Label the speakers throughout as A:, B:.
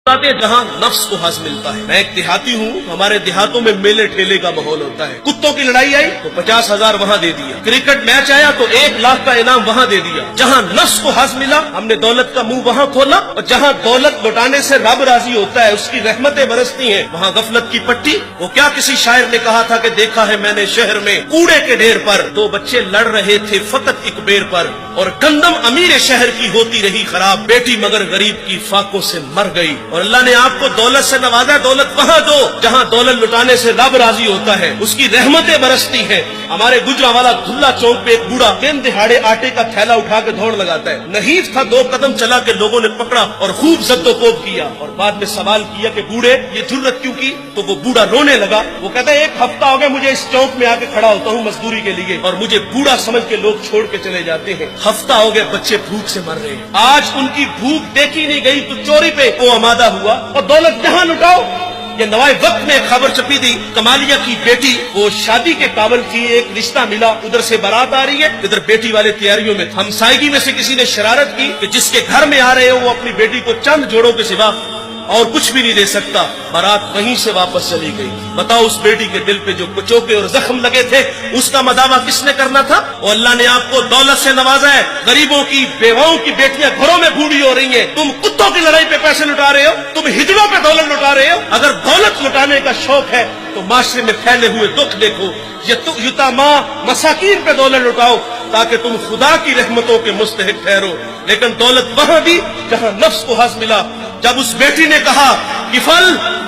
A: جہاں نفس کو حظ ملتا ہے۔ میں ایک دیہاتی ہوں، ہمارے دیہاتوں میں میلے ٹھیلے کا ماحول ہوتا ہے۔ کتوں کی لڑائی آئی تو 50,000 وہاں دے دیا، کرکٹ میچ آیا تو 1,00,000 کا انعام وہاں دے دیا۔ جہاں نفس کو حظ ملا ہم نے دولت کا منہ وہاں کھولا، اور جہاں دولت لوٹانے سے رب راضی ہوتا ہے، اس کی رحمتیں برستی ہیں، وہاں غفلت کی پٹی۔ وہ کیا کسی شاعر نے کہا تھا کہ دیکھا ہے میں نے شہر میں کوڑے کے ڈھیر پر 2 بچے لڑ رہے تھے فقط ایک بیر پر، اور گندم امیر شہر کی ہوتی رہی خراب، بیٹی مگر غریب کی فاقوں سے مر گئی۔ اور اللہ نے آپ کو دولت سے نوازا، دولت وہاں دو جہاں دولت لٹانے سے رب راضی ہوتا ہے، اس کی رحمتیں برستی ہیں۔ ہمارے گجرانوالا دھلا چوک پہ ایک بوڑھا دن دہاڑے آٹے کا تھیلا اٹھا کے دوڑ لگاتا ہے، نحیف تھا، 2 قدم چلا کے لوگوں نے پکڑا اور خوب زد و کوب کیا، اور بعد میں سوال کیا کہ بوڑھے یہ جرت کیوں کی؟ تو وہ بوڑھا رونے لگا، وہ کہتا ہے 1 ہفتہ ہو گیا مجھے اس چوک میں آ کے کھڑا ہوتا ہوں مزدوری کے لیے، اور مجھے بوڑھا سمجھ کے لوگ چھوڑ کے چلے جاتے ہیں۔ ہفتہ ہو گیا بچے بھوک سے مر رہے ہیں، آج ان کی بھوک دیکھی نہیں گئی تو چوری پہ وہ آمادہ ہوا، اور دولت جہاں لٹاؤ۔ یہ نوائے وقت میں ایک خبر چھپی تھی، کمالیہ کی بیٹی وہ شادی کے قابل تھی، ایک رشتہ ملا، ادھر سے بارات آ رہی ہے، ادھر بیٹی والے تیاریوں میں، ہمسائیگی میں سے کسی نے شرارت کی کہ جس کے گھر میں آ رہے ہو وہ اپنی بیٹی کو چند جوڑوں کے سوا اور کچھ بھی نہیں دے سکتا۔ بارات وہیں سے واپس چلی گئی۔ بتاؤ اس بیٹی کے دل پہ جو کچوکے اور زخم لگے تھے اس کا مداوع کس نے کرنا تھا؟ اور اللہ نے آپ کو دولت سے نوازا ہے، غریبوں کی بیواؤں کی بیٹیاں گھروں میں بوڑھی ہو رہی ہیں، تم کتوں کی لڑائی پہ پیسے لٹا رہے ہو، تم ہجڑوں پہ دولت لٹا رہے ہو۔ اگر دولت لٹانے کا شوق ہے تو معاشرے میں پھیلے ہوئے دکھ دیکھو، یتاما مساکین پہ دولت لٹاؤ تاکہ تم خدا کی رحمتوں کے مستحق ٹھہرو۔ لیکن دولت وہاں دی جہاں نفس کو حظ ملا۔ جب اس بیٹی نے کہا کفل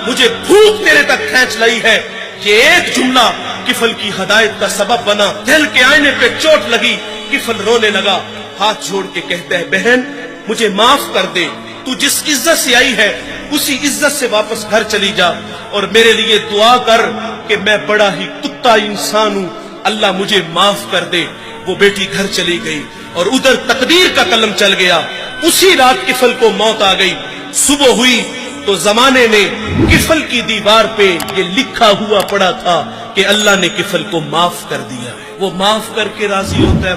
A: مجھے بھوک تیرے تک کھینچ لائی ہے، یہ ایک جملہ کفل کی ہدایت کا سبب بنا، دل کے آئینے پہ چوٹ لگی، کفل رونے لگا، ہاتھ جوڑ کے کہتا ہے بہن مجھے معاف کر دے، تو جس عزت سے آئی ہے اسی عزت سے واپس گھر چلی جا، اور میرے لیے دعا کر کہ میں بڑا ہی کتا انسان ہوں، اللہ مجھے معاف کر دے۔ وہ بیٹی گھر چلی گئی اور ادھر تقدیر کا قلم چل گیا، اسی رات کفل کو موت آ گئی۔ صبح ہوئی تو زمانے نے کفل کی دیوار پہ یہ لکھا ہوا پڑا تھا کہ اللہ نے کفل کو معاف کر دیا ہے، وہ معاف کر کے راضی ہوتا ہے۔